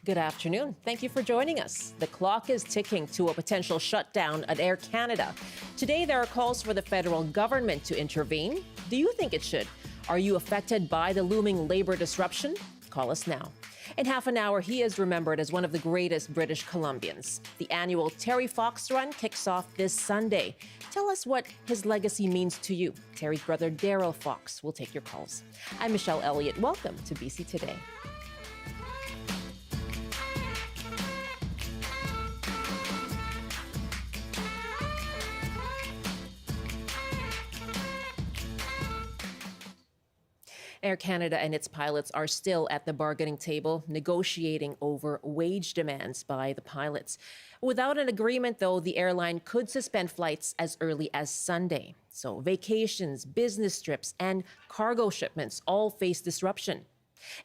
Good afternoon. Thank you for joining us. The clock is ticking to a potential shutdown at Air Canada. Today, there are calls for the federal government to intervene. Do you think it should? Are you affected by the looming labor disruption? Call us now. In half an hour, he is remembered as one of the greatest British Columbians. The annual Terry Fox Run kicks off this Sunday. Tell us what his legacy means to you. Terry's brother, Darrell Fox, will take your calls. I'm Michelle Elliott. Welcome to BC Today. Air Canada and its pilots are still at the bargaining table, negotiating over wage demands by the pilots. Without an agreement, though, the airline could suspend flights as early as Sunday. So vacations, business trips, and cargo shipments all face disruption,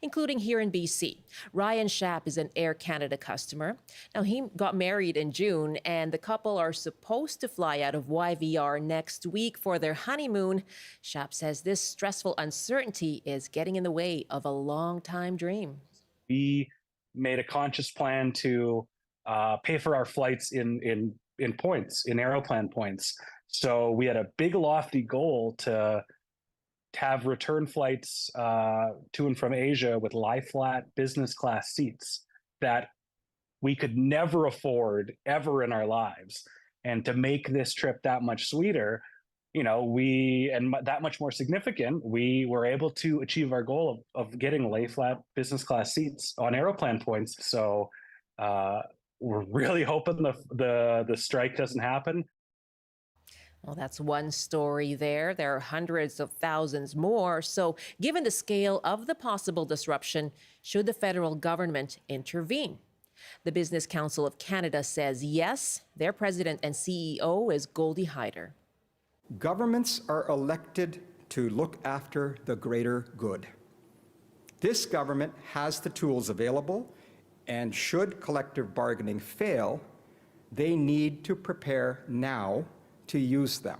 including here in BC. Ryan Schaap is an Air Canada customer. Now, he got married in June, and the couple are supposed to fly out of YVR next week for their honeymoon. Schaap says this stressful uncertainty is getting in the way of a long-time dream. We made a conscious plan to pay for our flights in points, in Aeroplan points. So we had a big lofty goal to have return flights to and from Asia with lie-flat business class seats that we could never afford ever in our lives. And to make this trip that much sweeter, that much more significant, we were able to achieve our goal of getting lie-flat business class seats on Aeroplan points. So we're really hoping the strike doesn't happen. Well, that's one story there. There are hundreds of thousands more. So given the scale of the possible disruption, should the federal government intervene? The Business Council of Canada says yes. Their president and CEO is Goldie Hyder. Governments are elected to look after the greater good. This government has the tools available, and should collective bargaining fail, they need to prepare now to use them.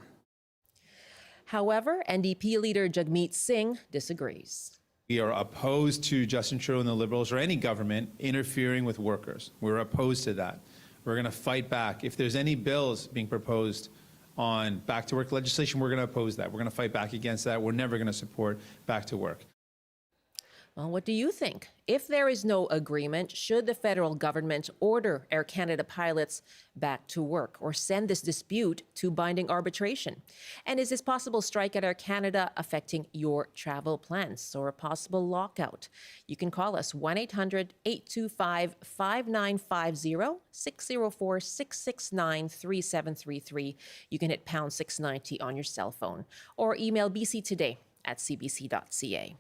However, NDP leader Jagmeet Singh disagrees. We are opposed to Justin Trudeau and the Liberals or any government interfering with workers. We're opposed to that. We're going to fight back. If there's any bills being proposed on back to work legislation, we're going to oppose that. We're going to fight back against that. We're never going to support back to work. Well, what do you think? If there is no agreement, should the federal government order Air Canada pilots back to work or send this dispute to binding arbitration? And is this possible strike at Air Canada affecting your travel plans or a possible lockout? You can call us 1-800-825-5950, 604-669-3733. You can hit pound 690 on your cell phone or email bctoday@cbc.ca.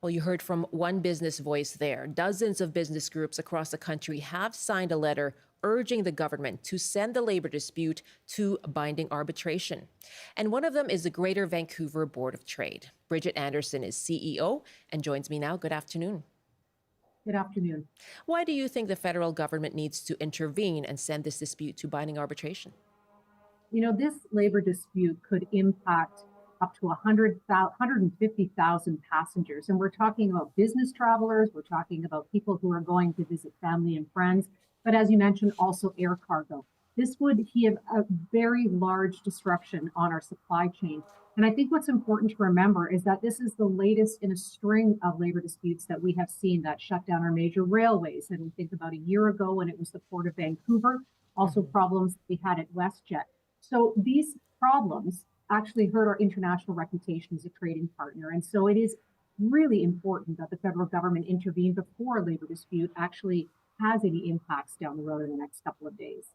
Well, you heard from one business voice there. Dozens of business groups across the country have signed a letter urging the government to send the labor dispute to binding arbitration. And one of them is the Greater Vancouver Board of Trade. Bridget Anderson is CEO and joins me now. Good afternoon. Good afternoon. Why do you think the federal government needs to intervene and send this dispute to binding arbitration? This labor dispute could impact up to 150,000 passengers. And we're talking about business travelers, we're talking about people who are going to visit family and friends, but as you mentioned, also air cargo. This would give a very large disruption on our supply chain. And I think what's important to remember is that this is the latest in a string of labor disputes that we have seen that shut down our major railways. And we think about a year ago when it was the Port of Vancouver, also problems we had at WestJet. So these problems actually hurt our international reputation as a trading partner. And so it is really important that the federal government intervene before a labor dispute actually has any impacts down the road in the next couple of days.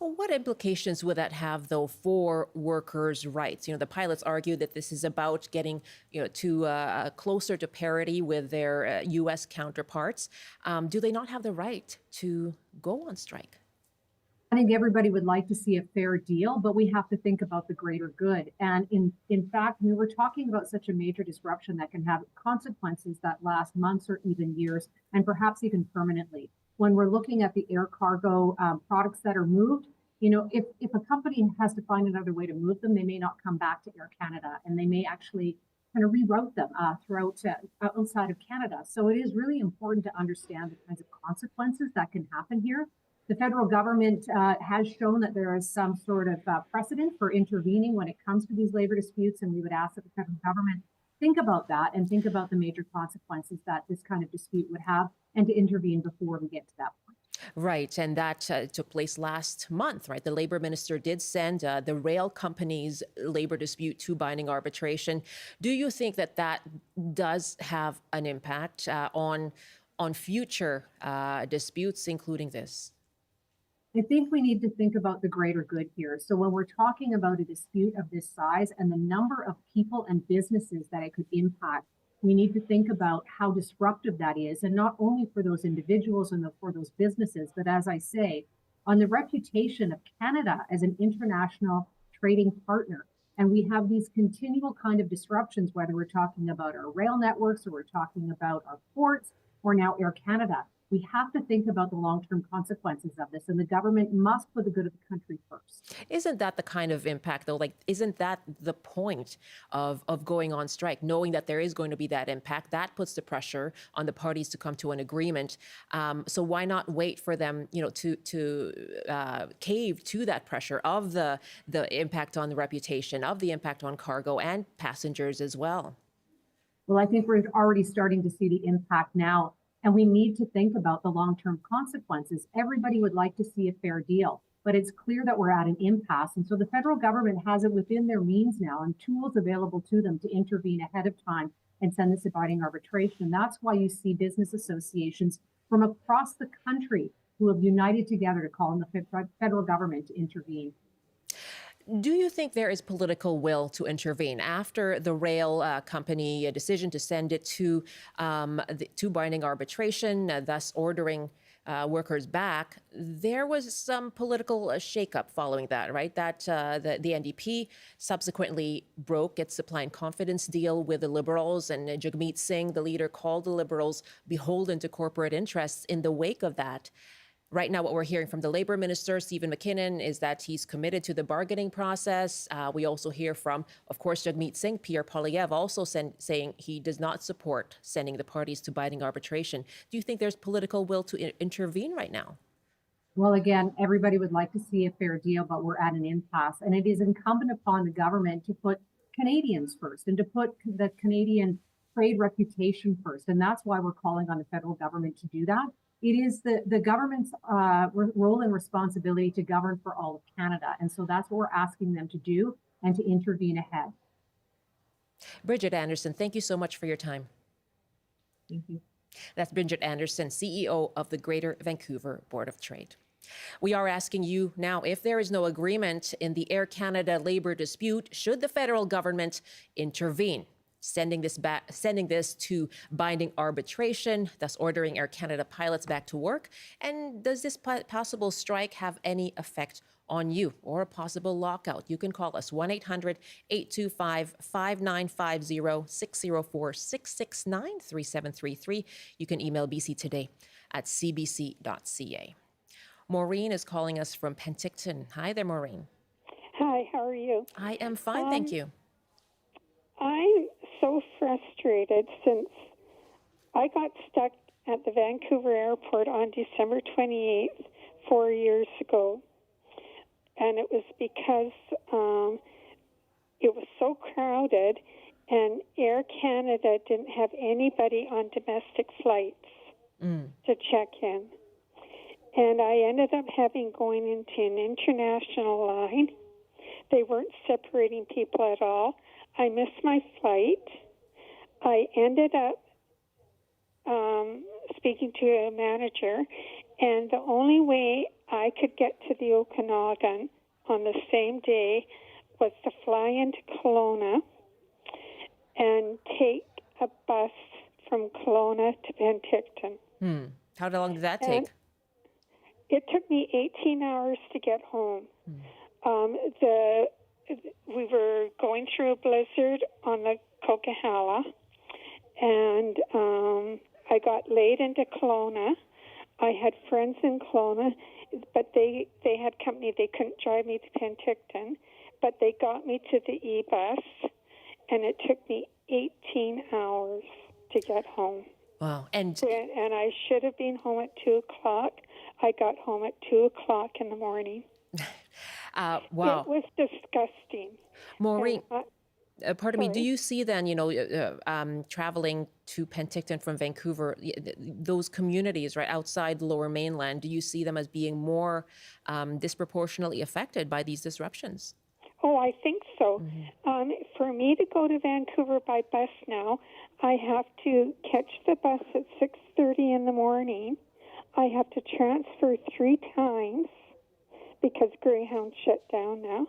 Well, what implications would that have, though, for workers' rights? The pilots argue that this is about getting, to closer to parity with their U.S. counterparts. Do they not have the right to go on strike? I think everybody would like to see a fair deal, but we have to think about the greater good. And in fact, we were talking about such a major disruption that can have consequences that last months or even years, and perhaps even permanently. When we're looking at the air cargo products that are moved, if a company has to find another way to move them, they may not come back to Air Canada, and they may actually kind of reroute them throughout outside of Canada. So it is really important to understand the kinds of consequences that can happen here. The federal government has shown that there is some sort of precedent for intervening when it comes to these labor disputes, and we would ask that the federal government think about that and think about the major consequences that this kind of dispute would have, and to intervene before we get to that point. Right, and that took place last month, right? The labor minister did send the rail company's labor dispute to binding arbitration. Do you think that that does have an impact on future disputes, including this? I think we need to think about the greater good here. So when we're talking about a dispute of this size and the number of people and businesses that it could impact, we need to think about how disruptive that is, and not only for those individuals and for those businesses, but as I say, on the reputation of Canada as an international trading partner. And we have these continual kind of disruptions, whether we're talking about our rail networks or we're talking about our ports or now Air Canada. We have to think about the long-term consequences of this, and the government must put the good of the country first. Isn't that the kind of impact, though? Like, isn't that the point of going on strike, knowing that there is going to be that impact? That puts the pressure on the parties to come to an agreement. So why not wait for them, to cave to that pressure of the impact on the reputation, of the impact on cargo and passengers as well? Well, I think we're already starting to see the impact now. And we need to think about the long-term consequences. Everybody would like to see a fair deal, but it's clear that we're at an impasse. And so the federal government has it within their means now and tools available to them to intervene ahead of time and send this to binding arbitration. That's why you see business associations from across the country who have united together to call on the federal government to intervene. Do you think there is political will to intervene after the rail company decision to send it to binding arbitration, thus ordering workers back? There was some political shakeup following that, right? That the NDP subsequently broke its supply and confidence deal with the Liberals, and Jagmeet Singh, the leader, called the Liberals beholden to corporate interests in the wake of that. Right now, what we're hearing from the Labour Minister, Stephen McKinnon, is that he's committed to the bargaining process. We also hear from, of course, Jagmeet Singh, Pierre Poilievre, also saying he does not support sending the parties to binding arbitration. Do you think there's political will to intervene right now? Well, again, everybody would like to see a fair deal, but we're at an impasse. And it is incumbent upon the government to put Canadians first and to put the Canadian trade reputation first. And that's why we're calling on the federal government to do that. It is the government's role and responsibility to govern for all of Canada. And so that's what we're asking them to do, and to intervene ahead. Bridget Anderson, thank you so much for your time. Thank you. That's Bridget Anderson, CEO of the Greater Vancouver Board of Trade. We are asking you now, if there is no agreement in the Air Canada labor dispute, should the federal government intervene? Sending this to binding arbitration, thus ordering Air Canada pilots back to work? And does this possible strike have any effect on you or a possible lockout? You can call us 1-800-825-5950, 604-669-3733. You can email bctoday@cbc.ca. Maureen is calling us from Penticton. Hi there, Maureen. Hi, how are you? I am fine, thank you. I'm so frustrated since I got stuck at the Vancouver airport on December 28th, 4 years ago. And it was because it was so crowded, and Air Canada didn't have anybody on domestic flights to check in. And I ended up going into an international line. They weren't separating people at all. I missed my flight. I ended up speaking to a manager, and the only way I could get to the Okanagan on the same day was to fly into Kelowna and take a bus from Kelowna to Penticton. How long did that take? It took me 18 hours to get home. We were going through a blizzard on the Coquihalla, and I got late into Kelowna. I had friends in Kelowna, but they had company. They couldn't drive me to Penticton, but they got me to the e-bus, and it took me 18 hours to get home. Wow. And And I should have been home at 2 o'clock. I got home at 2 o'clock in the morning. wow. It was disgusting. Maureen, pardon me, do Sorry. you see then, traveling to Penticton from Vancouver, those communities right outside the Lower Mainland, do you see them as being more disproportionately affected by these disruptions? Oh, I think so. For me to go to Vancouver by bus now, I have to catch the bus at 6:30 in the morning. I have to transfer 3 times because Greyhound shut down now.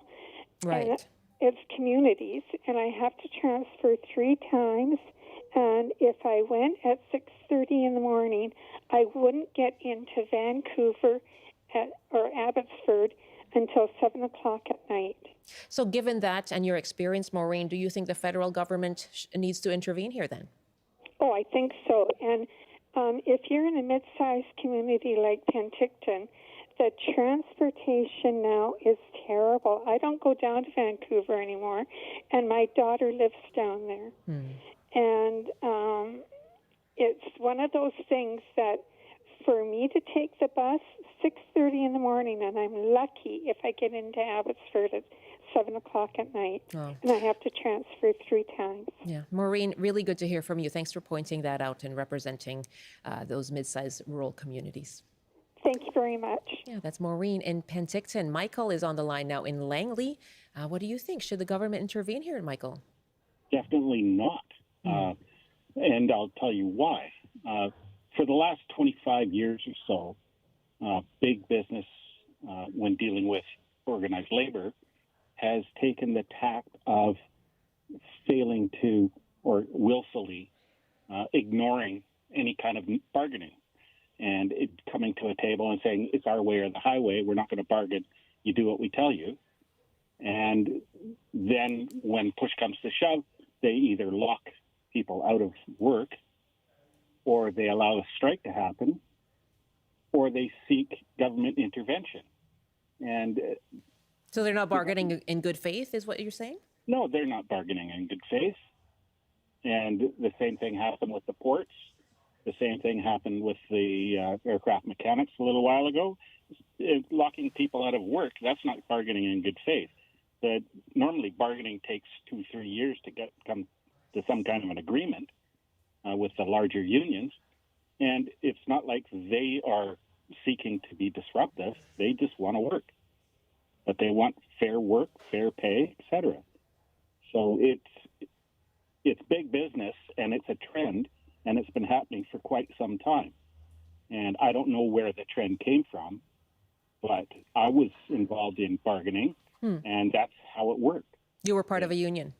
Right. And it's communities, and I have to transfer 3 times. And if I went at 6:30 in the morning, I wouldn't get into Vancouver or Abbotsford until 7 o'clock at night. So given that and your experience, Maureen, do you think the federal government needs to intervene here then? Oh, I think so. And if you're in a mid-sized community like Penticton, the transportation now is terrible. I don't go down to Vancouver anymore, and my daughter lives down there. And it's one of those things that for me to take the bus 6:30 in the morning, and I'm lucky if I get into Abbotsford at 7 o'clock at night, and I have to transfer 3 times. Yeah. Maureen, really good to hear from you. Thanks for pointing that out and representing those mid-sized rural communities. Thank you very much. Yeah, that's Maureen in Penticton. Michael is on the line now in Langley. What do you think? Should the government intervene here, Michael? Definitely not. And I'll tell you why. For the last 25 years or so, big business, when dealing with organized labor, has taken the tack of failing to or willfully ignoring any kind of bargaining and coming to a table and saying, it's our way or the highway. We're not going to bargain. You do what we tell you. And then when push comes to shove, they either lock people out of work, or they allow a strike to happen, or they seek government intervention. And so they're not bargaining in good faith, is what you're saying? No, they're not bargaining in good faith. And the same thing happened with the ports. The same thing happened with the aircraft mechanics a little while ago. Locking people out of work, that's not bargaining in good faith. Normally, bargaining takes 2-3 years to come to some kind of an agreement with the larger unions. And it's not like they are seeking to be disruptive. They just want to work. But they want fair work, fair pay, etc. So it's big business, and it's a trend, and it's been happening for quite some time. And I don't know where the trend came from, but I was involved in bargaining, and that's how it worked. You were part of a union?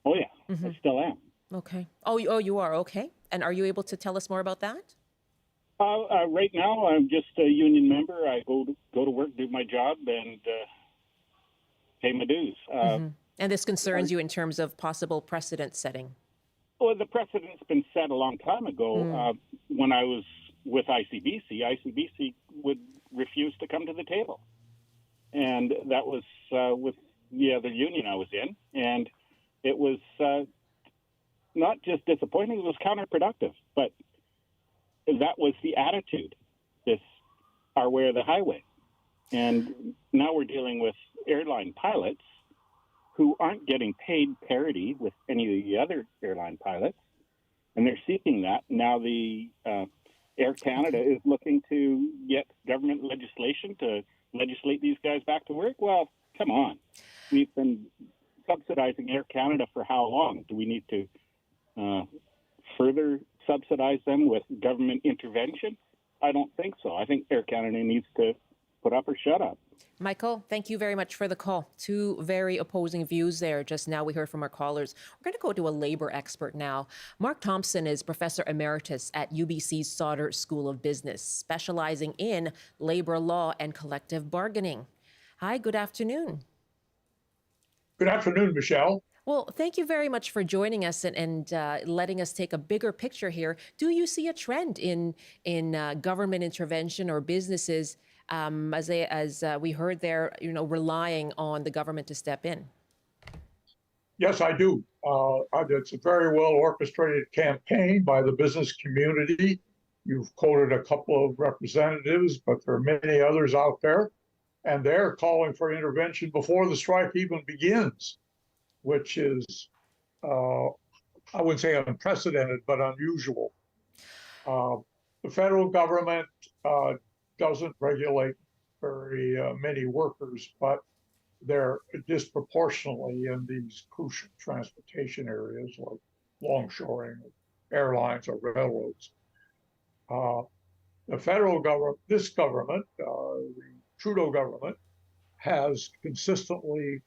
Oh, yeah, I still am. Okay. Oh, you are? Okay. And are you able to tell us more about that? Right now, I'm just a union member. I go to work, do my job, and pay my dues. And this concerns you in terms of possible precedent setting? Well, the precedent's been set a long time ago. When I was with ICBC would refuse to come to the table. And that was with the other union I was in. And it was not just disappointing, it was counterproductive. But that was the attitude, this our way or the highway. And now we're dealing with airline pilots who aren't getting paid parity with any of the other airline pilots, and they're seeking that. Now the Air Canada is looking to get government legislation to legislate these guys back to work. Well, come on. We've been subsidizing Air Canada for how long? Do we need to further subsidize them with government intervention? I don't think so. I think Air Canada needs to put up or shut up. Michael, thank you very much for the call. Two very opposing views there. Just now we heard from our callers. We're going to go to a labor expert now. Mark Thompson is Professor Emeritus at UBC's Sauder School of Business, specializing in labor law and collective bargaining. Hi, good afternoon. Good afternoon, Michelle. Well, thank you very much for joining us and letting us take a bigger picture here. Do you see a trend in government intervention or businesses as we heard there, relying on the government to step in? Yes, I do. It's a very well orchestrated campaign by the business community. You've quoted a couple of representatives, but there are many others out there, and they're calling for intervention before the strike even begins, which is, I wouldn't say unprecedented, but unusual. The federal government doesn't regulate very many workers, but they're disproportionately in these crucial transportation areas like longshoring, airlines, or railroads. The federal government, this government, the Trudeau government, has consistently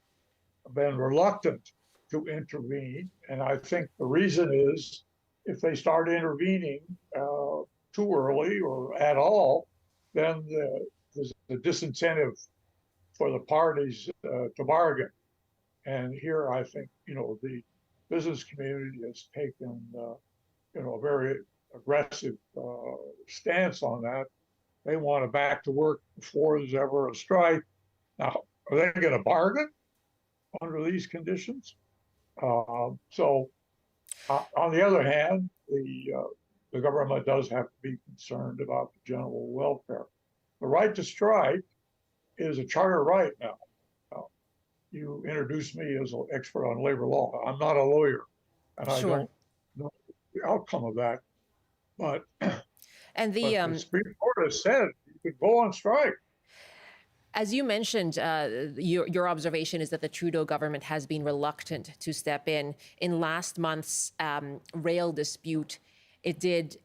been reluctant to intervene. And I think the reason is if they start intervening too early or at all, then there's a disincentive for the parties to bargain. And here I think, the business community has taken, a very aggressive stance on that. They want to back to work before there's ever a strike. Now, are they going to bargain under these conditions? On the other hand, the government does have to be concerned about the general welfare. The right to strike is a charter right now. You introduced me as an expert on labor law. I'm not a lawyer, and I don't know the outcome of that. But, and the Supreme Court has said you could go on strike. As you mentioned, your observation is that the Trudeau government has been reluctant to step in. In last month's rail dispute, it did,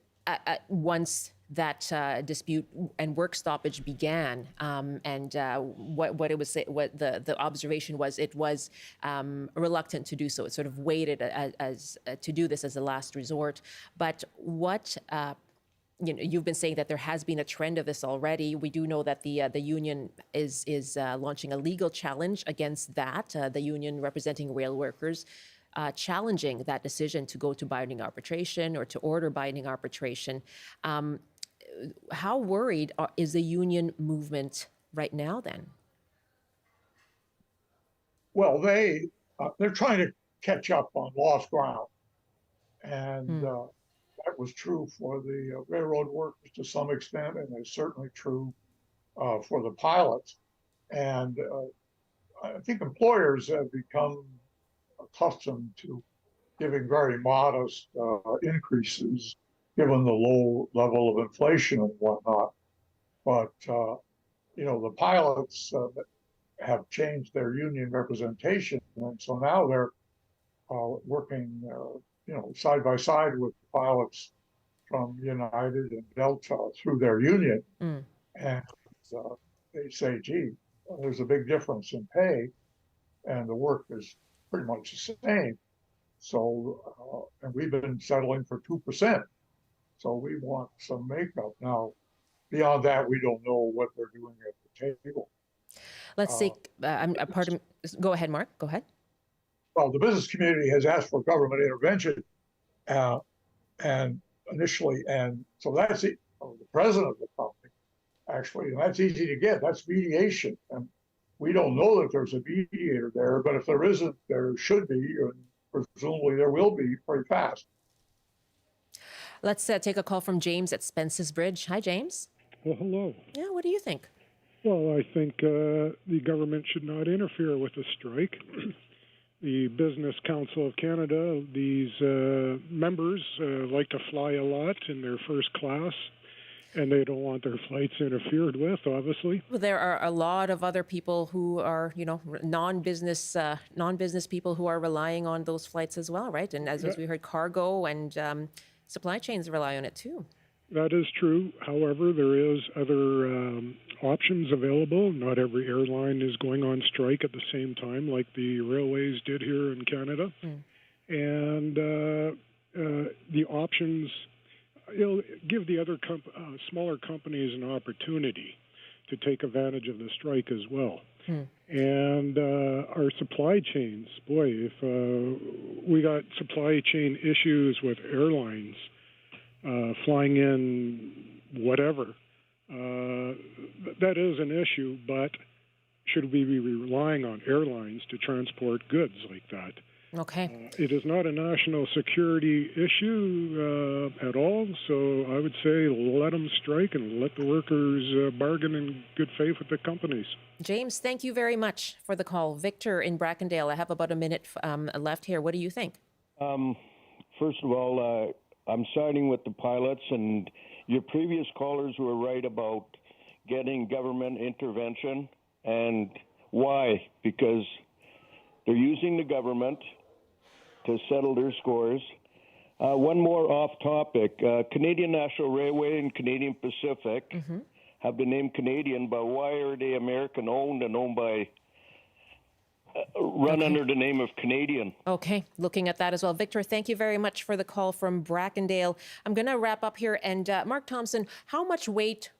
once that dispute and work stoppage began, what the observation was, it was reluctant to do so. It sort of waited as to do this as a last resort. But what you've been saying that there has been a trend of this already. We do know that the union is launching a legal challenge against that. The union representing rail workers, challenging that decision to go to binding arbitration or to order binding arbitration. How worried is the union movement right now then? Well, they're trying to catch up on lost ground, and that was true for the railroad workers to some extent, and it's certainly true for the pilots. And I think employers have become accustomed to giving very modest increases given the low level of inflation and whatnot. But, the pilots have changed their union representation. And so now they're working, side by side with pilots from United and Delta through their union. And they say, gee, there's a big difference in pay and the work is pretty much the same. So, and we've been settling for 2%. So we want some makeup. Now, beyond that, we don't know what they're doing at the table. Let's take, go ahead, Mark, go ahead. Well, the business community has asked for government intervention and initially, and so that's it. The president of the company, actually, and that's easy to get. That's mediation. And we don't know that there's a mediator there, but if there isn't, there should be, and presumably there will be pretty fast. Let's take a call from James at Spence's Bridge. Hi, James. Well, hello. Yeah, what do you think? Well, I think the government should not interfere with the strike. The Business Council of Canada, these members like to fly a lot in their first class, and they don't want their flights interfered with, obviously. Well, there are a lot of other people who are, non-business people who are relying on those flights as well, right? And as we heard, cargo and supply chains rely on it too. That is true. However, there is other options available. Not every airline is going on strike at the same time like the railways did here in Canada. And the options, give the other smaller companies an opportunity to take advantage of the strike as well. And our supply chains, boy, if we got supply chain issues with airlines flying in whatever, that is an issue, but should we be relying on airlines to transport goods like that? Okay. It is not a national security issue at all, so I would say let them strike and let the workers bargain in good faith with the companies. James, thank you very much for the call. Victor in Brackendale, I have about a minute left here. What do you think? First of all, I'm siding with the pilots, and your previous callers were right about getting government intervention. And why? Because they're using the government to settle their scores. One more off topic. Canadian National Railway and Canadian Pacific have been named Canadian, but why are they American owned and owned by run under the name of Canadian? Okay, looking at that as well. Victor, thank you very much for the call from Brackendale. I'm going to wrap up here. And Mark Thompson, how much weight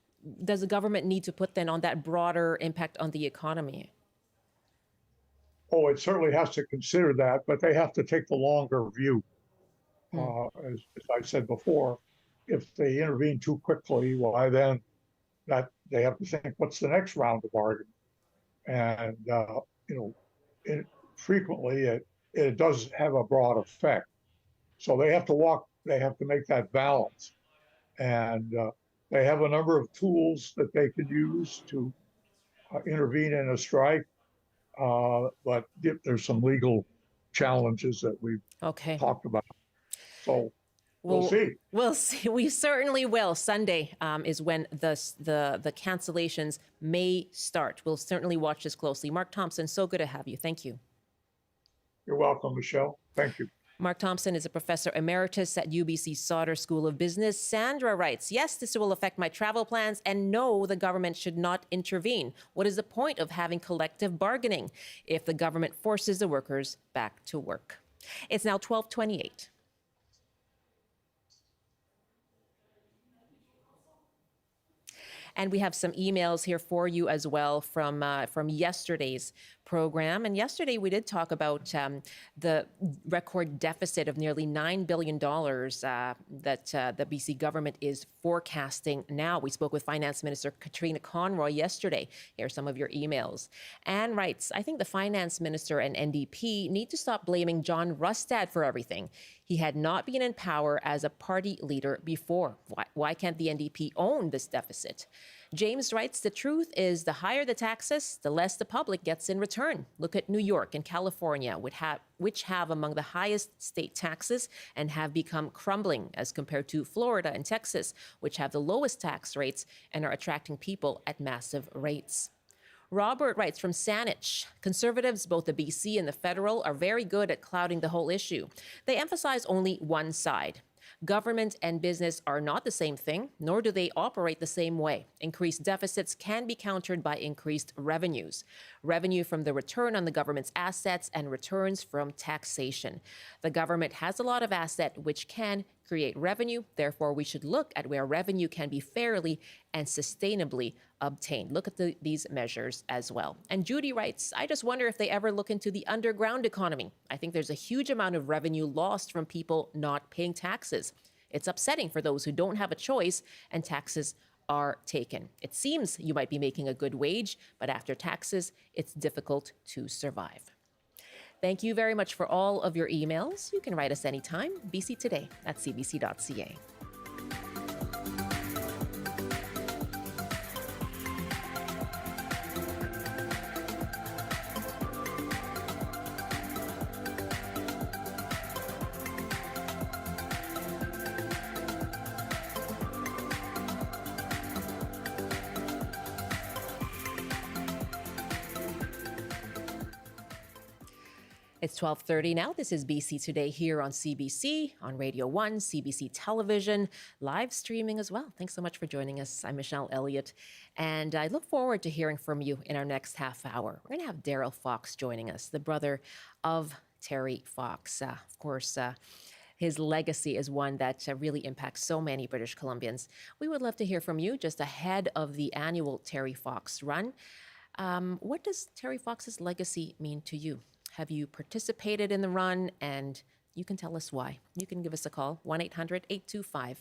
does the government need to put then on that broader impact on the economy? Oh, it certainly has to consider that, but they have to take the longer view. As I said before, if they intervene too quickly, why then that they have to think, what's the next round of bargaining? And frequently it does have a broad effect. So they have to make that balance. And they have a number of tools that they can use to intervene in a strike. But there's some legal challenges that we've talked about. So we'll see. We'll see. We certainly will. Sunday is when the cancellations may start. We'll certainly watch this closely. Mark Thompson, so good to have you. Thank you. You're welcome, Michelle. Thank you. Mark Thompson is a professor emeritus at UBC Sauder School of Business. Sandra writes, yes, this will affect my travel plans, and no, the government should not intervene. What is the point of having collective bargaining if the government forces the workers back to work? It's now 12:28. And we have some emails here for you as well from yesterday's program. And yesterday we did talk about the record deficit of nearly $9 billion that the BC government is forecasting now. We spoke with Finance Minister Katrina Conroy yesterday. Here are some of your emails. Anne writes, I think the Finance Minister and NDP need to stop blaming John Rustad for everything. He had not been in power as a party leader before. Why can't the NDP own this deficit? James writes, the truth is the higher the taxes, the less the public gets in return. Look at New York and California, which have among the highest state taxes and have become crumbling as compared to Florida and Texas, which have the lowest tax rates and are attracting people at massive rates. Robert writes from Saanich, Conservatives, both the BC and the federal, are very good at clouding the whole issue. They emphasize only one side. Government and business are not the same thing, nor do they operate the same way. Increased deficits can be countered by increased revenues. Revenue from the return on the government's assets and returns from taxation. The government has a lot of asset which can create revenue. Therefore, we should look at where revenue can be fairly and sustainably obtained. Look at these measures as well. And Judy writes, I just wonder if they ever look into the underground economy. I think there's a huge amount of revenue lost from people not paying taxes. It's upsetting for those who don't have a choice and taxes are taken. It seems you might be making a good wage, but after taxes, it's difficult to survive. Thank you very much for all of your emails. You can write us anytime, bctoday@cbc.ca. It's 12:30 now. This is BC Today here on CBC, on Radio 1, CBC Television, live streaming as well. Thanks so much for joining us. I'm Michelle Elliott, and I look forward to hearing from you in our next half hour. We're going to have Darrell Fox joining us, the brother of Terry Fox. Of course, his legacy is one that really impacts so many British Columbians. We would love to hear from you just ahead of the annual Terry Fox run. What does Terry Fox's legacy mean to you? Have you participated in the run? And you can tell us why. You can give us a call, 1-800-825-5950,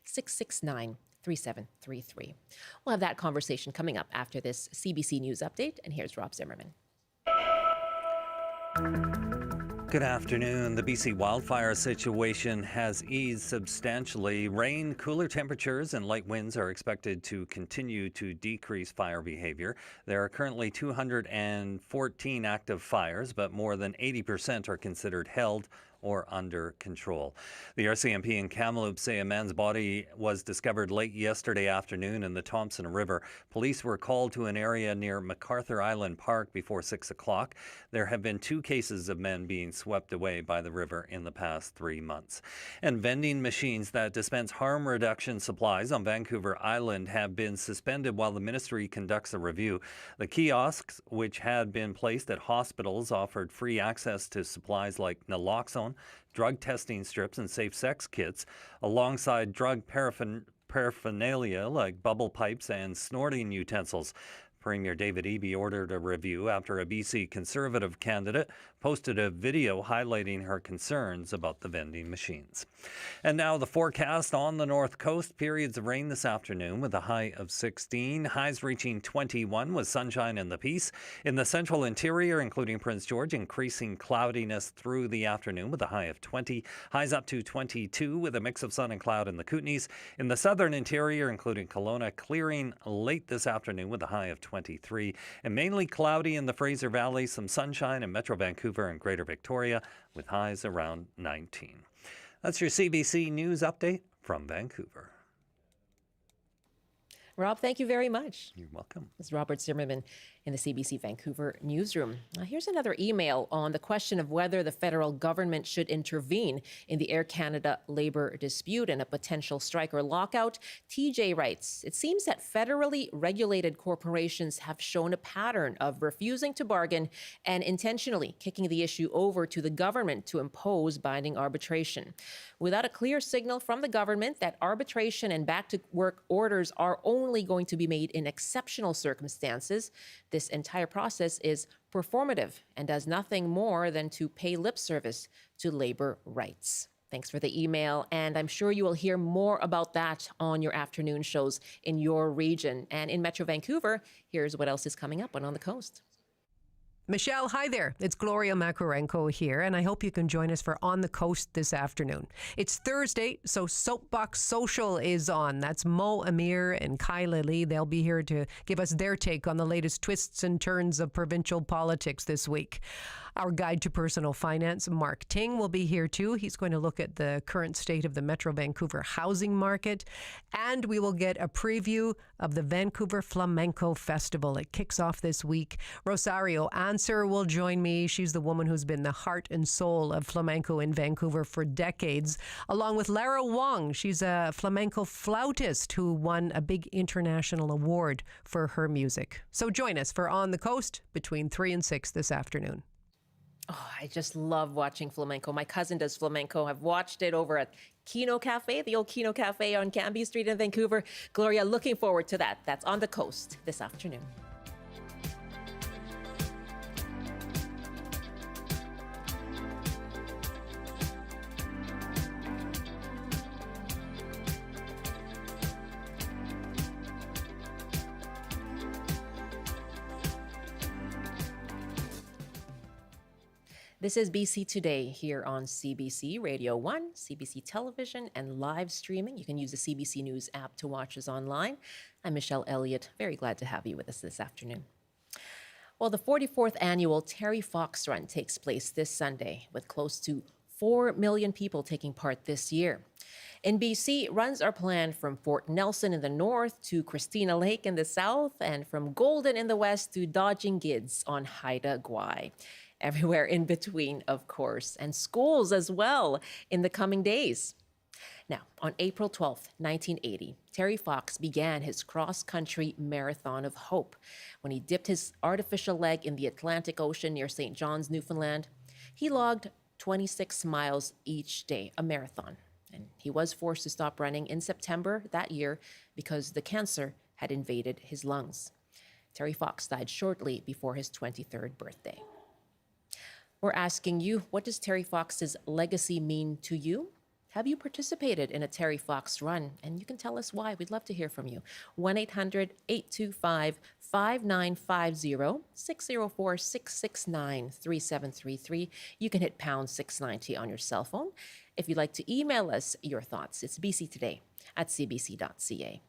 606-669-3733. We'll have that conversation coming up after this CBC News update. And here's Rob Zimmerman. Good afternoon. The BC wildfire situation has eased substantially. Rain, cooler temperatures, and light winds are expected to continue to decrease fire behavior. There are currently 214 active fires, but more than 80% are considered held or under control. The RCMP in Kamloops say a man's body was discovered late yesterday afternoon in the Thompson River. Police were called to an area near MacArthur Island Park before 6 o'clock. There have been 2 cases of men being swept away by the river in the past 3 months. And vending machines that dispense harm reduction supplies on Vancouver Island have been suspended while the ministry conducts a review. The kiosks, which had been placed at hospitals, offered free access to supplies like naloxone, drug testing strips, and safe sex kits, alongside drug paraphernalia like bubble pipes and snorting utensils. Premier David Eby ordered a review after a BC Conservative candidate posted a video highlighting her concerns about the vending machines. And now the forecast on the North Coast. Periods of rain this afternoon with a high of 16. Highs reaching 21 with sunshine in the Peace. In the central interior, including Prince George, increasing cloudiness through the afternoon with a high of 20. Highs up to 22 with a mix of sun and cloud in the Kootenays. In the southern interior, including Kelowna, clearing late this afternoon with a high of 23. And mainly cloudy in the Fraser Valley, some sunshine in Metro Vancouver and Greater Victoria with highs around 19. That's your CBC News update from Vancouver. Rob, thank you very much. You're welcome. This is Robert Zimmerman in the CBC Vancouver newsroom. Now, here's another email on the question of whether the federal government should intervene in the Air Canada labor dispute and a potential strike or lockout. TJ writes, it seems that federally regulated corporations have shown a pattern of refusing to bargain and intentionally kicking the issue over to the government to impose binding arbitration. Without a clear signal from the government that arbitration and back-to-work orders are only going to be made in exceptional circumstances, this entire process is performative and does nothing more than to pay lip service to labor rights. Thanks for the email, and I'm sure you will hear more about that on your afternoon shows in your region. And in Metro Vancouver, here's what else is coming up on the Coast. Michelle, hi there. It's Gloria Makarenko here, and I hope you can join us for On the Coast this afternoon. It's Thursday, so Soapbox Social is on. That's Mo Amir and Kyla Lee. They'll be here to give us their take on the latest twists and turns of provincial politics this week. Our guide to personal finance, Mark Ting, will be here too. He's going to look at the current state of the Metro Vancouver housing market. And we will get a preview of the Vancouver Flamenco Festival. It kicks off this week. Rosario Answer will join me. She's the woman who's been the heart and soul of flamenco in Vancouver for decades, along with Lara Wong. She's a flamenco flautist who won a big international award for her music. So join us for On the Coast between 3 and 6 this afternoon. Oh, I just love watching flamenco. My cousin does flamenco. I've watched it over at Kino Cafe, the old Kino Cafe on Cambie Street in Vancouver. Gloria, looking forward to that. That's On the Coast this afternoon. This is BC Today here on CBC Radio 1, CBC Television, and live streaming. You can use the CBC News app to watch us online. I'm Michelle Elliott. Very glad to have you with us this afternoon. Well, the 44th annual Terry Fox Run takes place this Sunday, with close to 4 million people taking part this year. In BC, runs are planned from Fort Nelson in the north to Christina Lake in the south, and from Golden in the west to Dodging Gids on Haida Gwaii. Everywhere in between, of course, and schools as well in the coming days. Now, on April 12th, 1980, Terry Fox began his cross-country marathon of hope when he dipped his artificial leg in the Atlantic Ocean near St. John's, Newfoundland. He logged 26 miles each day, a marathon, and he was forced to stop running in September that year because the cancer had invaded his lungs. Terry Fox died shortly before his 23rd birthday. We're asking you, what does Terry Fox's legacy mean to you? Have you participated in a Terry Fox run? And you can tell us why. We'd love to hear from you. 1-800-825-5950, 604-669-3733. You can hit pound 690 on your cell phone. If you'd like to email us your thoughts, it's bctoday@cbc.ca.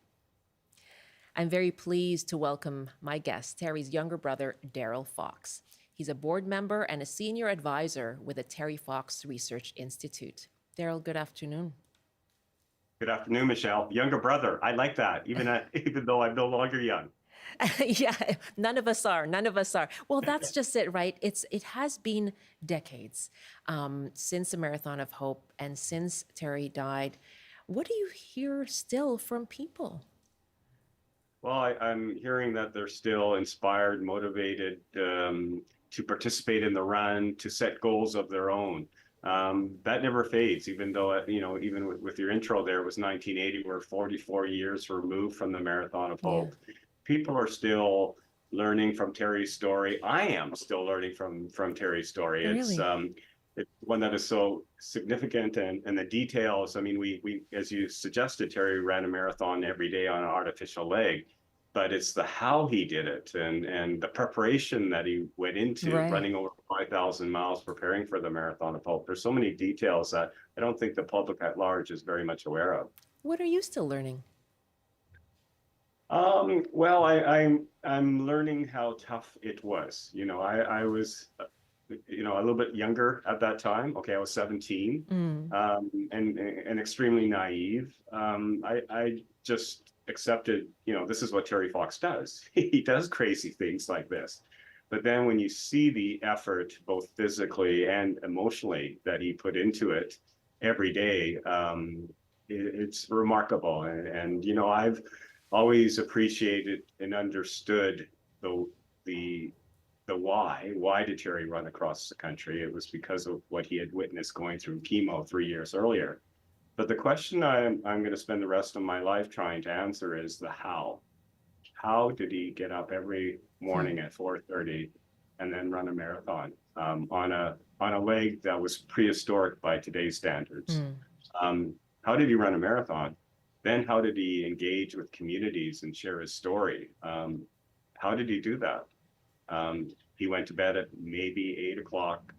I'm very pleased to welcome my guest, Terry's younger brother, Darrell Fox. He's a board member and a senior advisor with the Terry Fox Research Institute. Darrell, good afternoon. Good afternoon, Michelle. Younger brother. I like that, even though I'm no longer young. Yeah, none of us are. None of us are. Well, that's just it, right? It has been decades since the Marathon of Hope and since Terry died. What do you hear still from people? Well, I'm hearing that they're still inspired, motivated to participate in the run, to set goals of their own. That never fades, even though, even with your intro there, it was 1980, we're 44 years removed from the Marathon of Hope. Yeah. People are still learning from Terry's story. I am still learning from Terry's story. Really? It's one that is so significant, and the details. I mean, we as you suggested, Terry ran a marathon every day on an artificial leg, but it's the how he did it and the preparation that he went into, running over 5,000 miles preparing for the Marathon of Hope. There's so many details that I don't think the public at large is very much aware of. What are you still learning? Well, I'm learning how tough it was. I was, a little bit younger at that time. Okay, I was 17, and extremely naive. I just accepted, this is what Terry Fox does. He does crazy things like this. But then when you see the effort, both physically and emotionally, that he put into it every day, it's remarkable. And I've always appreciated and understood the why. Why did Terry run across the country? It was because of what he had witnessed going through chemo 3 years earlier. But the question I'm going to spend the rest of my life trying to answer is the how. How did he get up every morning at 4:30 and then run a marathon on a leg that was prehistoric by today's standards? How did he run a marathon? Then how did he engage with communities and share his story? How did he do that? He went to bed at maybe 8 o'clock.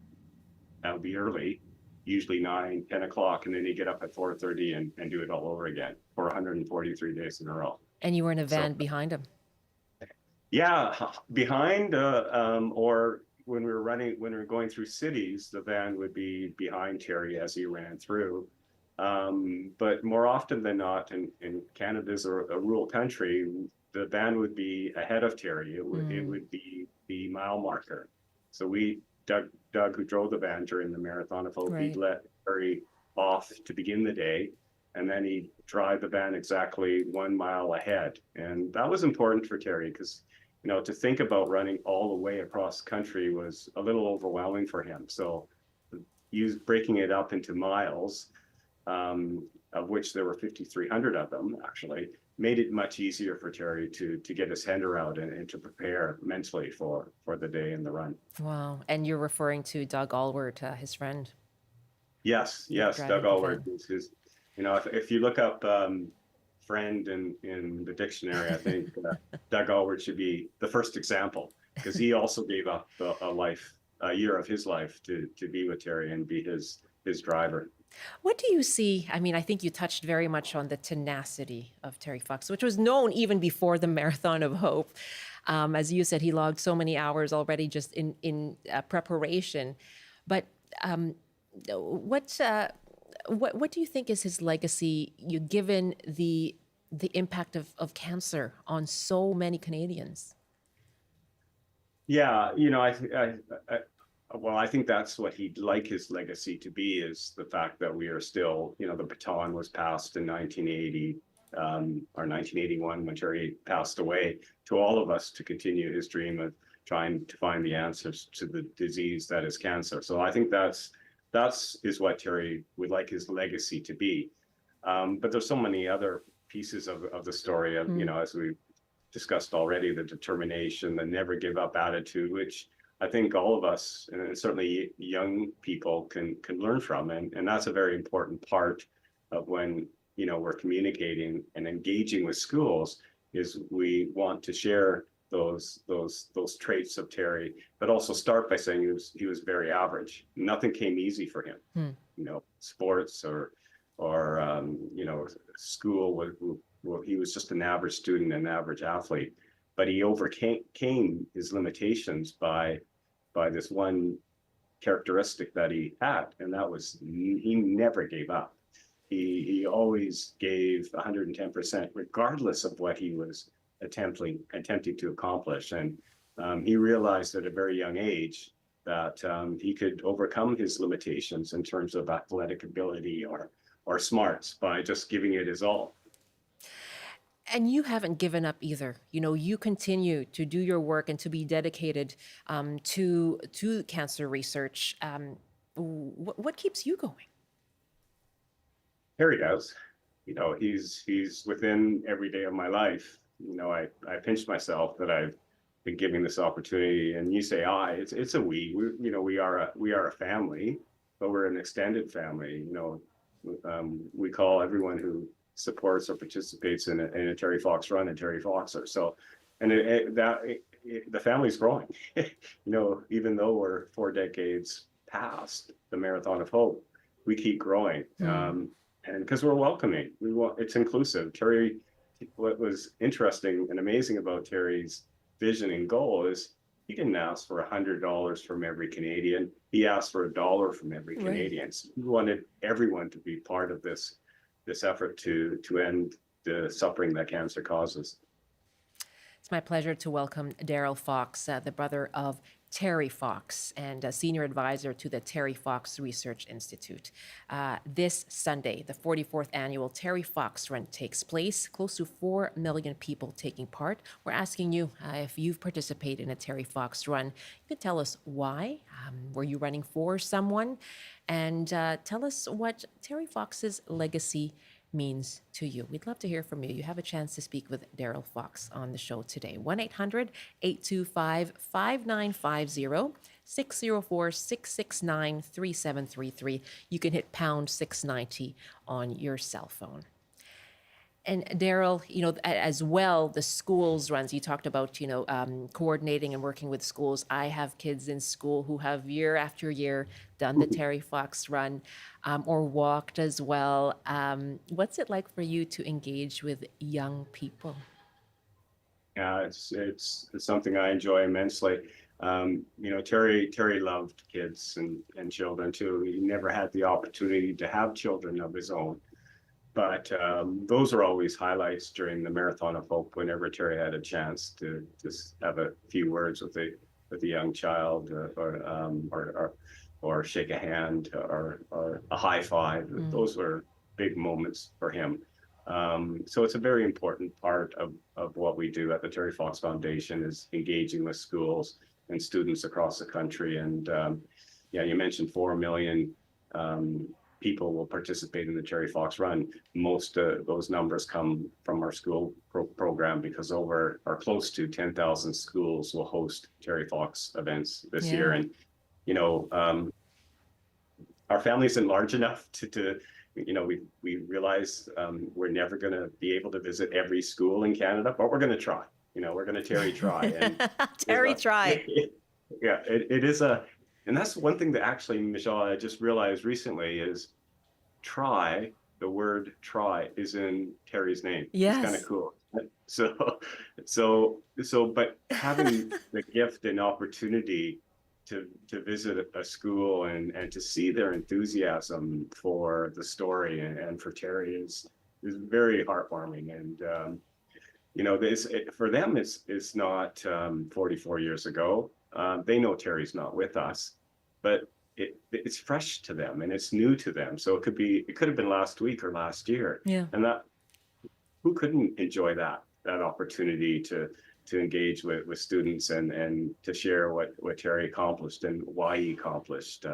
That would be early, usually 9, 10 o'clock, and then he'd get up at 4:30 and do it all over again for 143 days in a row. And you were in a van behind him? Yeah, behind, or when we were going through cities, the van would be behind Terry as he ran through. But more often than not, in Canada's a rural country, the van would be ahead of Terry. It would be the mile marker. So Doug, who drove the van during the Marathon of Hope, he'd let Terry off to begin the day, and then he'd drive the van exactly 1 mile ahead. And that was important for Terry because, to think about running all the way across the country was a little overwhelming for him. So breaking it up into miles, of which there were 5,300 of them, actually, made it much easier for Terry to get his head around and to prepare mentally for the day and the run. Wow. And you're referring to Doug Allward, his friend. Yes, Doug Allward is his. If you look up friend in the dictionary, I think Doug Allward should be the first example, because he also gave up a year of his life to be with Terry and be his driver. What do you see? I mean, I think you touched very much on the tenacity of Terry Fox, which was known even before the Marathon of Hope. As you said, he logged so many hours already just in preparation. But what do you think is his legacy, given the impact of cancer on so many Canadians? Yeah, I think that's what he'd like his legacy to be, is the fact that we are still, the baton was passed in 1980 or 1981 when Terry passed away, to all of us to continue his dream of trying to find the answers to the disease that is cancer. So I think that's what Terry would like his legacy to be. But there's so many other pieces of the story of, as we discussed already, the determination, the never give up attitude, which I think all of us, and certainly young people, can learn from, and that's a very important part of when, we're communicating and engaging with schools is we want to share those traits of Terry, but also start by saying he was very average. Nothing came easy for him. Sports or school he was just an average student, an average athlete, but he overcame his limitations by this one characteristic that he had, and that was he never gave up. He always gave 110%, regardless of what he was attempting to accomplish. And he realized at a very young age that he could overcome his limitations in terms of athletic ability or smarts by just giving it his all. And you haven't given up either. You continue to do your work and to be dedicated to cancer research. What keeps you going? Terry does. He's within every day of my life. I pinch myself that I've been given this opportunity. And you say I, it's a we. We are a family, but we're an extended family. We call everyone who supports or participates in a Terry Fox run a Terry Foxer. So, and the family's growing. Even though we're 4 decades past the Marathon of Hope, we keep growing. And because we're welcoming, it's inclusive. Terry, what was interesting and amazing about Terry's vision and goal is he didn't ask for $100 from every Canadian. He asked for $1 from every Canadian. So he wanted everyone to be part of this effort to end the suffering that cancer causes. It's my pleasure to welcome Darrell Fox, the brother of Terry Fox and a senior advisor to the Terry Fox Research Institute. This Sunday, the 44th annual Terry Fox Run takes place. Close to 4 million people taking part. We're asking you if you've participated in a Terry Fox Run. You can tell us why. Were you running for someone? And tell us what Terry Fox's legacy means to you. We'd love to hear from you. You have a chance to speak with Darrell Fox on the show today. 1-800-825-5950, 604-669-3733. You can hit pound 690 on your cell phone. And Darrell, as well, the schools runs, you talked about, coordinating and working with schools. I have kids in school who have year after year done the Terry Fox Run or walked as well. What's it like for you to engage with young people? Yeah, it's something I enjoy immensely. Terry loved kids and children too. He never had the opportunity to have children of his own. But those are always highlights during the Marathon of Hope whenever Terry had a chance to just have a few words with a young child or shake a hand or a high five. Those were big moments for him. So it's a very important part of what we do at the Terry Fox Foundation is engaging with schools and students across the country. And you mentioned 4 million people will participate in the Terry Fox Run. Most of those numbers come from our school program because over or close to 10,000 schools will host Terry Fox events this year. And, our family isn't large enough to we realize we're never going to be able to visit every school in Canada, but we're going to try. We're going to Terry try. And Terry try. Yeah, it is and that's one thing that actually, Michelle, I just realized recently is try, the word try is in Terry's name. Yes. It's kind of cool. So, but having the gift and opportunity to visit a school and to see their enthusiasm for the story and for Terry is very heartwarming. And, for them, it's not 44 years ago. They know Terry's not with us, but it's fresh to them and it's new to them. So it could have been last week or last year. Yeah. And who couldn't enjoy that opportunity to engage with students and to share what Terry accomplished and why he accomplished.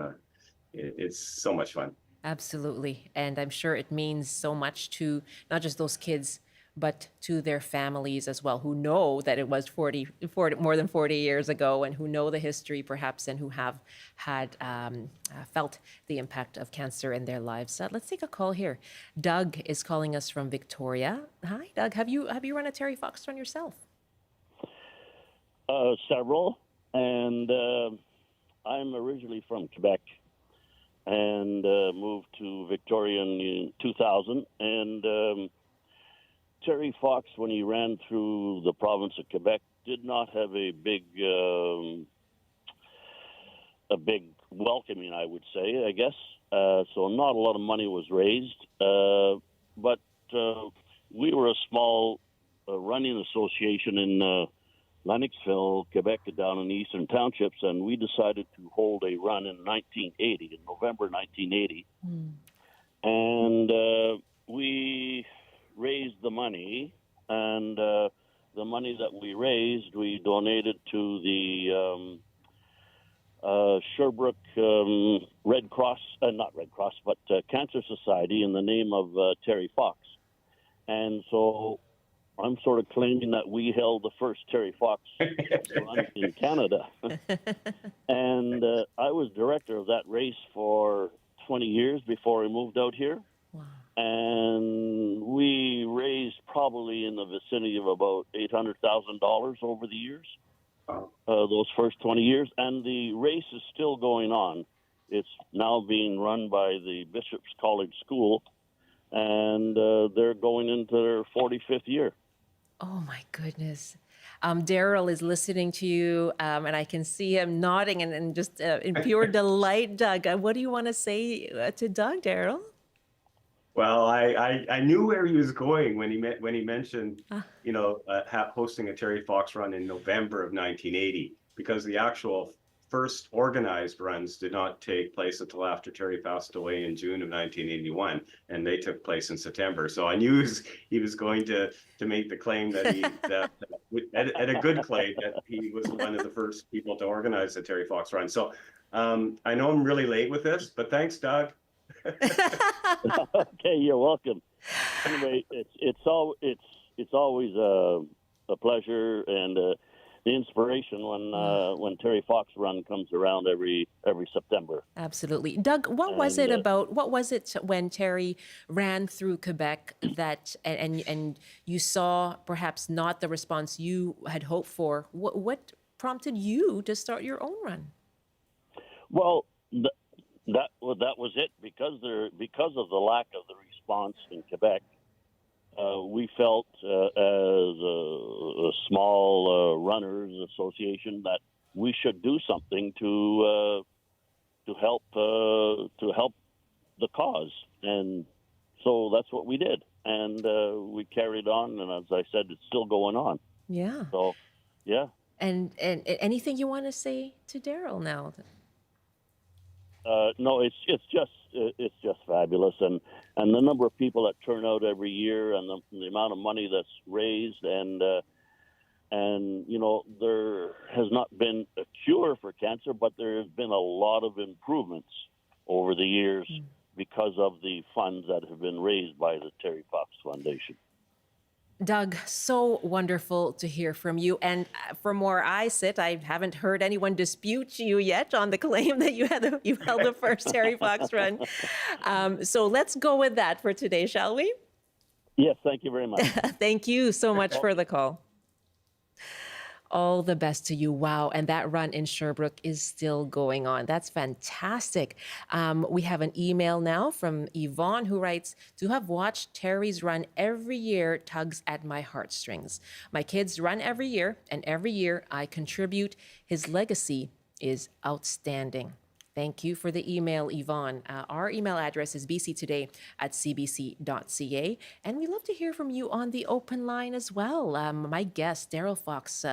It's so much fun. Absolutely. And I'm sure it means so much to not just those kids, but to their families as well, who know that it was 40 more than 40 years ago, and who know the history perhaps, and who have had felt the impact of cancer in their lives. Let's take a call here. Doug is calling us from Victoria. Hi, Doug. Have you run a Terry Fox run yourself? Several, and I'm originally from Quebec and moved to Victoria in 2000. And Terry Fox, when he ran through the province of Quebec, did not have a big welcoming, I would say, I guess. So not a lot of money was raised, but we were a small running association in Lennoxville, Quebec, down in the Eastern Townships, and we decided to hold a run in 1980, in November 1980. And we raised the money, and the money that we raised, we donated to the Sherbrooke Red Cross, not Red Cross, but Cancer Society in the name of Terry Fox. And so I'm sort of claiming that we held the first Terry Fox run in Canada. And I was director of that race for 20 years before I moved out here. Wow. And we raised probably in the vicinity of about $800,000 over the years, those first 20 years. And the race is still going on. It's now being run by the Bishop's College School, and they're going into their 45th year. Oh my goodness. Darrell is listening to you, and I can see him nodding and just in pure delight. Doug, what do you want to say to Doug, Darrell? Well, I knew where he was going when he mentioned, hosting a Terry Fox run in November of 1980, because the actual first organized runs did not take place until after Terry passed away in June of 1981, and they took place in September. So I knew he was going to make the claim that and a good claim, that he was one of the first people to organize the Terry Fox run. So I know I'm really late with this, but thanks, Doug. Okay, you're welcome. Anyway, it's always a pleasure and the inspiration when Terry Fox run comes around every September. Absolutely. Doug, what was it when Terry ran through Quebec that and you saw perhaps not the response you had hoped for? What prompted you to start your own run? Well, that was it, because of the lack of the response in Quebec. We felt as a small runners association that we should do something to help the cause, and so that's what we did, and we carried on, and as I said, it's still going on. Yeah. So, yeah. And anything you want to say to Darrell now? No, it's just fabulous, and the number of people that turn out every year, and the amount of money that's raised, and there has not been a cure for cancer, but there has been a lot of improvements over the years because of the funds that have been raised by the Terry Fox Foundation. Doug, so wonderful to hear from you. And from where I sit, I haven't heard anyone dispute you yet on the claim that you held the first Terry Fox run. So let's go with that for today, shall we? Yes, thank you very much. Thank you so much for the call. All the best to you. Wow. And that run in Sherbrooke is still going on. That's fantastic. We have an email now from Yvonne who writes, "To have watched Terry's run every year tugs at my heartstrings. My kids run every year, and every year I contribute. His legacy is outstanding." Thank you for the email, Yvonne. Our email address is bctoday@cbc.ca. And we love to hear from you on the open line as well. My guest, Darrell Fox,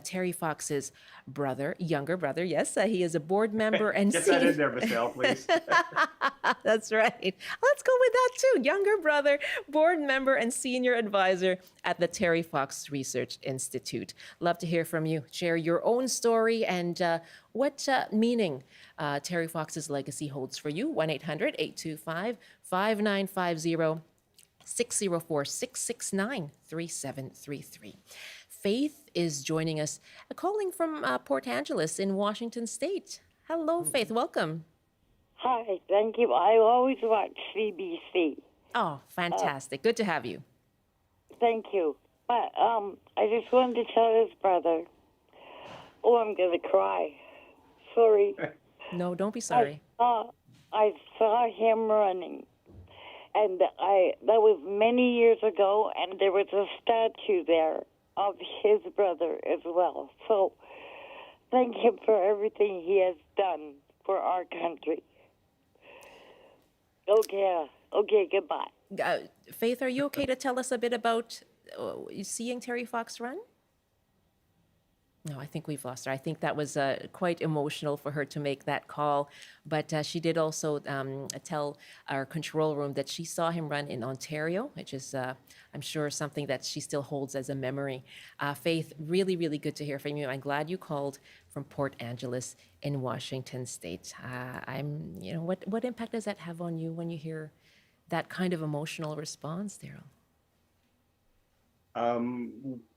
Terry Fox's younger brother. Yes, he is a board member and Get that in there, Michelle, please. That's right. Let's go with that too. Younger brother, board member, and senior advisor at the Terry Fox Research Institute. Love to hear from you. Share your own story and what meaning Terry Fox's legacy holds for you. 1-800-825-5950. 604-669-3733. Faith is joining us, calling from Port Angeles in Washington State. Hello, Faith. Welcome. Hi, thank you. I always watch CBC. Oh, fantastic. Good to have you. Thank you. But I just wanted to tell his brother. Oh, I'm gonna cry. Sorry. No, don't be sorry. I saw him running, and that was many years ago, and there was a statue there of his brother as well. So, thank him for everything he has done for our country. Okay, goodbye. Faith, are you okay to tell us a bit about seeing Terry Fox run? No, I think we've lost her. I think that was quite emotional for her to make that call. But she did also tell our control room that she saw him run in Ontario, which is, I'm sure, something that she still holds as a memory. Faith, really, really good to hear from you. I'm glad you called from Port Angeles in Washington State. What impact does that have on you when you hear that kind of emotional response, Darrell?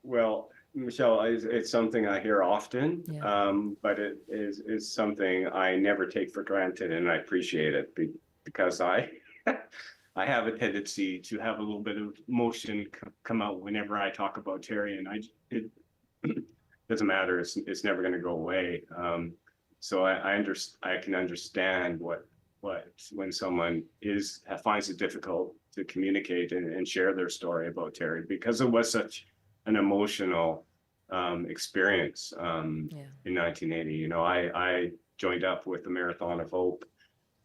Well, Michelle, it's something I hear often, Yeah. but it is something I never take for granted, and I appreciate it because I I have a tendency to have a little bit of emotion come out whenever I talk about Terry, and it doesn't matter. It's never going to go away. So I can understand what when someone finds it difficult to communicate and share their story about Terry, because it was such an emotional experience in 1980. You know, I joined up with the Marathon of Hope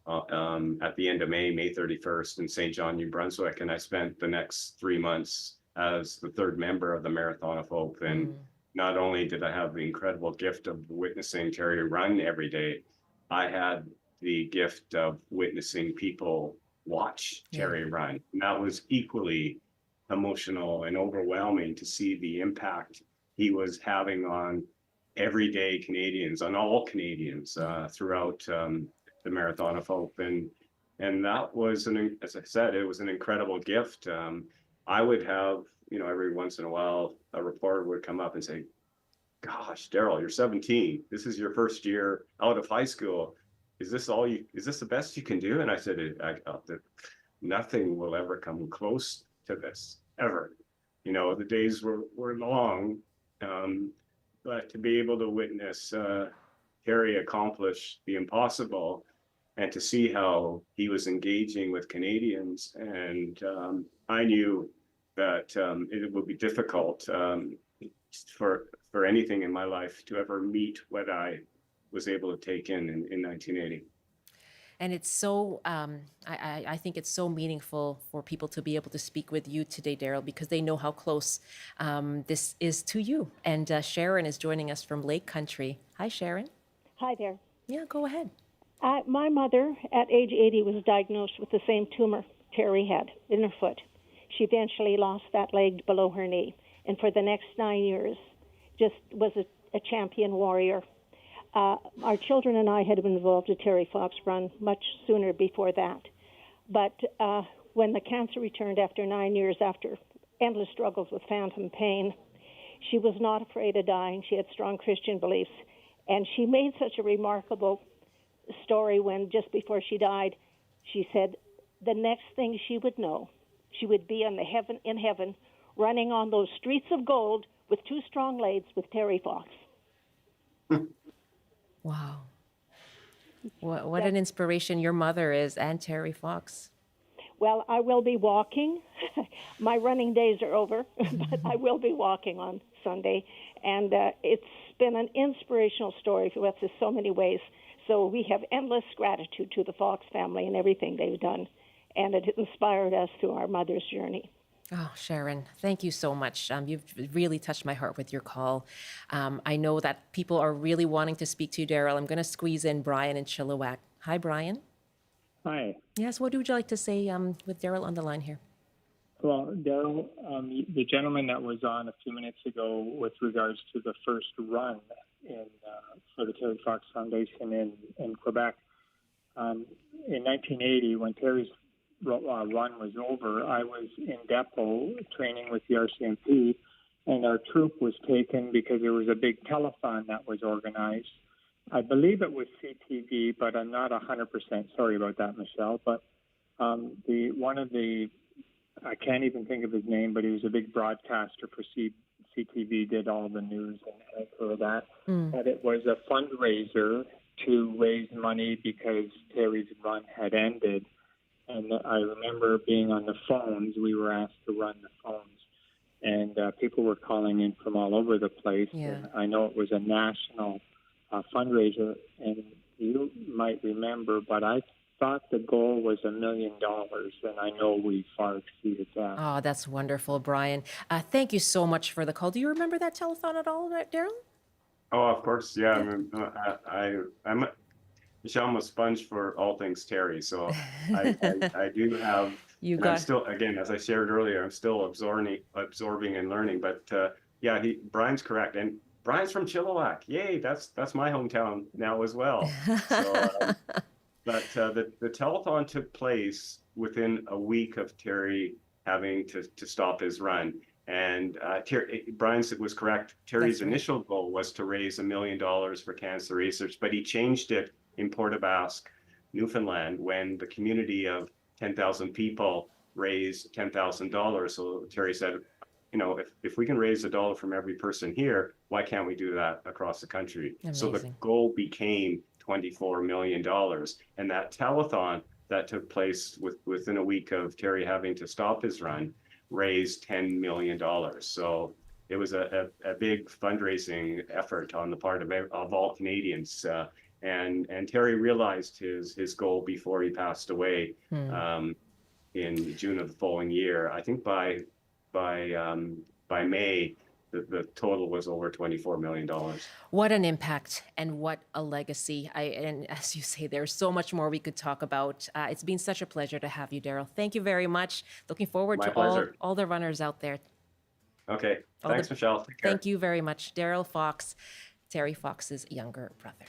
at the end of May 31st in St. John, New Brunswick, and I spent the next 3 months as the third member of the Marathon of Hope. And not only did I have the incredible gift of witnessing Terry run every day, I had the gift of witnessing people watch Terry run. And that was equally emotional and overwhelming to see the impact he was having on everyday Canadians, on all Canadians throughout the Marathon of Hope. And that was, as I said, it was an incredible gift. I would have, every once in a while, a reporter would come up and say, "Gosh, Darrell, you're 17. This is your first year out of high school. Is this the best you can do?" And I said, "Nothing will ever come close to this, ever." The days were long, but to be able to witness Terry accomplish the impossible and to see how he was engaging with Canadians. And I knew that it would be difficult for anything in my life to ever meet what I was able to take in 1980. And it's so, I think it's so meaningful for people to be able to speak with you today, Darrell, because they know how close this is to you. And Sharon is joining us from Lake Country. Hi, Sharon. Hi there. Yeah, go ahead. My mother, at age 80, was diagnosed with the same tumor Terry had in her foot. She eventually lost that leg below her knee, and for the next 9 years, just was a champion warrior. Our children and I had been involved at Terry Fox Run much sooner before that. But when the cancer returned after 9 years, after endless struggles with phantom pain, she was not afraid of dying. She had strong Christian beliefs. And she made such a remarkable story when, just before she died, she said the next thing she would know, she would be in heaven, running on those streets of gold with two strong legs with Terry Fox. Wow. What an inspiration your mother is, and Terry Fox. Well, I will be walking. My running days are over, but I will be walking on Sunday. And it's been an inspirational story for us in so many ways. So we have endless gratitude to the Fox family and everything they've done. And it inspired us through our mother's journey. Oh, Sharon, thank you so much. You've really touched my heart with your call. I know that people are really wanting to speak to you, Darrell. I'm going to squeeze in Brian in Chilliwack. Hi, Brian. Hi. Yes, what would you like to say with Darrell on the line here? Well, Darrell, the gentleman that was on a few minutes ago with regards to the first run for the Terry Fox Foundation in Quebec, in 1980, when Terry's run was over, I was in depot training with the RCMP, and our troop was taken because there was a big telethon that was organized. I believe it was CTV, but I'm not 100% sorry about that, Michelle. But I can't even think of his name, but he was a big broadcaster for CTV, did all the news and for that. But it was a fundraiser to raise money because Terry's run had ended. And I remember being on the phones. We were asked to run the phones. And people were calling in from all over the place. Yeah. And I know it was a national fundraiser. And you might remember, but I thought the goal was $1 million. And I know we far exceeded that. Oh, that's wonderful, Brian. Thank you so much for the call. Do you remember that telethon at all, Darrell? Oh, of course, yeah. I'm Michelle, a sponge for all things Terry, so I do have. I'm still, again, as I shared earlier, I'm still absorbing and learning. But yeah, Brian's correct, and Brian's from Chilliwack. Yay, that's my hometown now as well. So, but the telethon took place within a week of Terry having to stop his run. And Brian was correct. Terry's initial goal was to raise $1 million for cancer research, but he changed it in Port aux Basques, Newfoundland, when the community of 10,000 people raised $10,000. So Terry said, if we can raise $1 from every person here, why can't we do that across the country? Amazing. So the goal became $24 million. And that telethon that took place within a week of Terry having to stop his run raised $10 million. So it was a big fundraising effort on the part of all Canadians. And Terry realized his goal before he passed away in June of the following year. I think by May, the total was over $24 million. What an impact and what a legacy. And as you say, there's so much more we could talk about. It's been such a pleasure to have you, Darrell. Thank you very much. Looking forward to all the runners out there. Okay. Thanks, Michelle. Take care. Thank you very much. Darrell Fox, Terry Fox's younger brother.